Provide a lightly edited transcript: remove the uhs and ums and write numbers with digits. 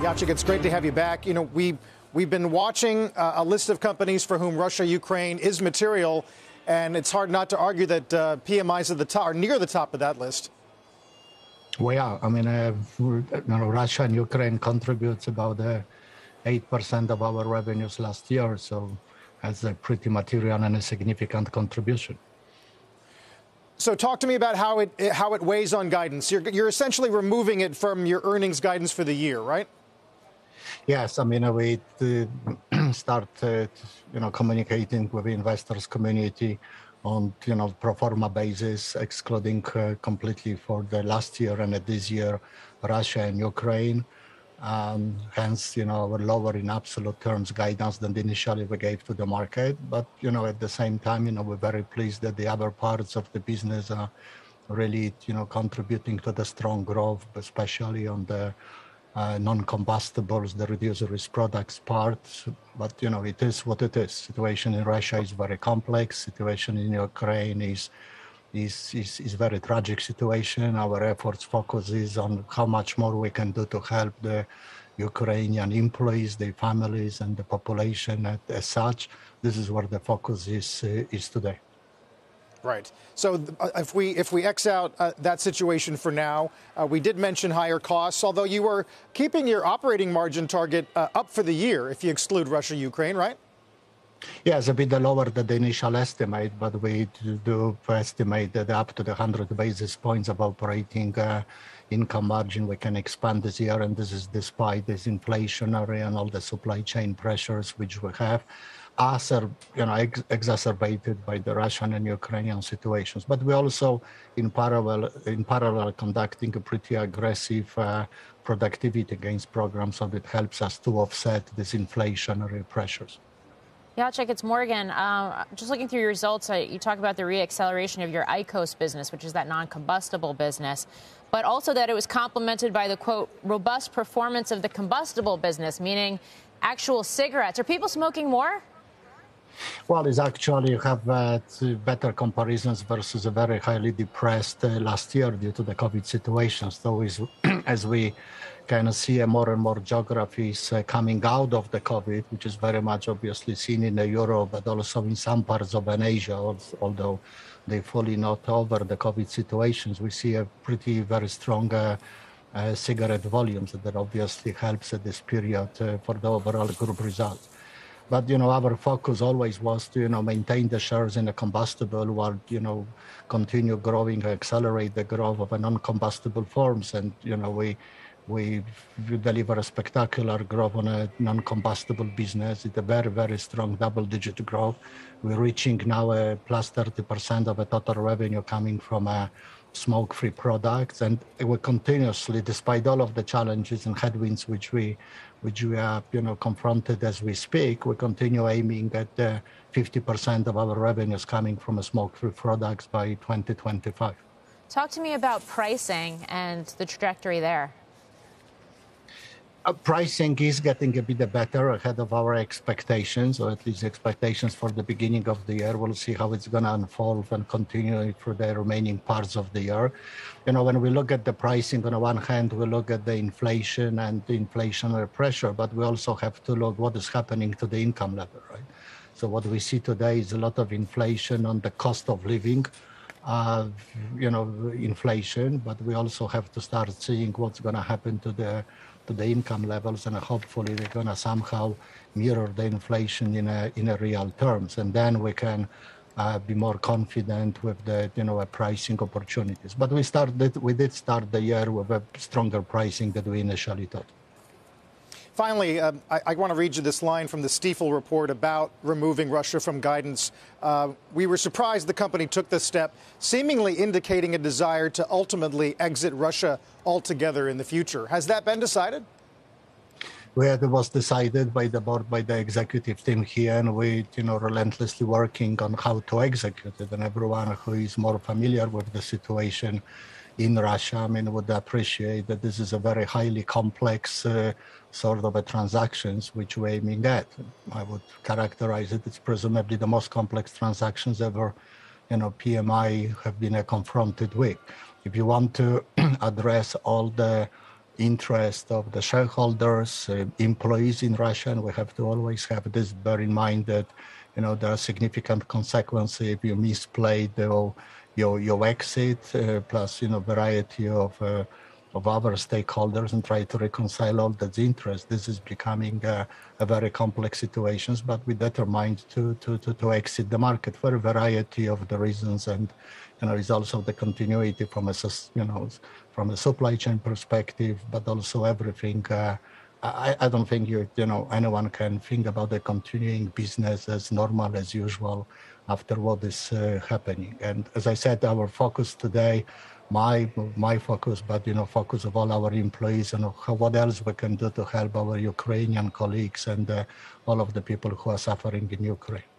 Jacek, it's great to have you back. You know, we've been watching a list of companies for whom Russia, Ukraine is material, and it's hard not to argue that PMIs at the top are near the top of that list. We are. I mean, Russia and Ukraine contributes about 8% of our revenues last year, so that's a pretty material and a significant contribution. So talk to me about how it weighs on guidance. You're essentially removing it from your earnings guidance for the year, right? Yes, I mean, we start, communicating with the investors community on, pro forma basis, excluding completely for the last year and this year, Russia and Ukraine. Hence, we're lower in absolute terms guidance than initially we gave to the market. But, at the same time, we're very pleased that the other parts of the business are really, contributing to the strong growth, especially on the non-combustibles, the reduced risk products part. But, it is what it is. Situation in Russia is very complex. Situation in Ukraine is very tragic situation. Our efforts focuses on how much more we can do to help the Ukrainian employees, their families, and the population as such. This is where the focus is today. Right. So if we X out that situation for now, we did mention higher costs, although you were keeping your operating margin target up for the year if you exclude Russia, Ukraine, right? Yes, a bit lower than the initial estimate, but we do estimate that up to the 100 basis points of operating income margin we can expand this year, and this is despite this inflationary and all the supply chain pressures which we have, exacerbated by the Russian and Ukrainian situations. But we also, in parallel, conducting a pretty aggressive productivity gains program, so that helps us to offset these inflationary pressures. Jacek, it's Morgan. Just looking through your results, you talk about the reacceleration of your IQOS business, which is that non-combustible business, but also that it was complemented by the, quote, robust performance of the combustible business, meaning actual cigarettes. Are people smoking more? Well, it's actually you have better comparisons versus a very highly depressed last year due to the COVID situation. So as we kind of see more and more geographies coming out of the COVID, which is very much obviously seen in Europe, but also in some parts of Asia, although they fully not over the COVID situations, we see a very strong cigarette volumes that obviously helps at this period for the overall group results. But, our focus always was to, maintain the shares in the combustible while, continue growing, accelerate the growth of a non-combustible forms. And, we deliver a spectacular growth on a non-combustible business. It's a very, very strong double-digit growth. We're reaching now a plus 30% of the total revenue coming from smoke-free products. And we continuously, despite all of the challenges and headwinds which we are, confronted as we speak, we continue aiming at 50% of our revenues coming from smoke-free products by 2025. Talk to me about pricing and the trajectory there. Pricing is getting a bit better ahead of our expectations, or at least expectations for the beginning of the year. We'll see how it's going to unfold and continue for the remaining parts of the year. When we look at the pricing, on the one hand, we look at the inflation and the inflationary pressure, but we also have to look what is happening to the income level, right? So what we see today is a lot of inflation on the cost of living, inflation, but we also have to start seeing what's going to happen to the income levels, and hopefully they're going to somehow mirror the inflation in a real terms, and then we can be more confident with the pricing opportunities. But we did start the year with a stronger pricing than we initially thought. Finally, I want to read you this line from the Stifel report about removing Russia from guidance. We were surprised the company took this step, seemingly indicating a desire to ultimately exit Russia altogether in the future. Has that been decided? It was decided by the board, by the executive team here, and we, relentlessly working on how to execute it. And everyone who is more familiar with the situation in Russia, would appreciate that this is a very highly complex sort of a transactions which we're aiming at. I would characterize it as presumably the most complex transactions ever, PMI have been confronted with. If you want to address all the interest of the shareholders, employees in Russia, and we have to always have this bear in mind that, there are significant consequences if you misplay your exit, plus, variety of other stakeholders and try to reconcile all that interest. This is becoming a very complex situation, but we're determined to exit the market for a variety of the reasons, and is also the continuity from a from a supply chain perspective, but also everything. I don't think anyone can think about the continuing business as normal as usual after what is happening. And as I said, our focus today, my focus, but focus of all our employees and what else we can do to help our Ukrainian colleagues and all of the people who are suffering in Ukraine.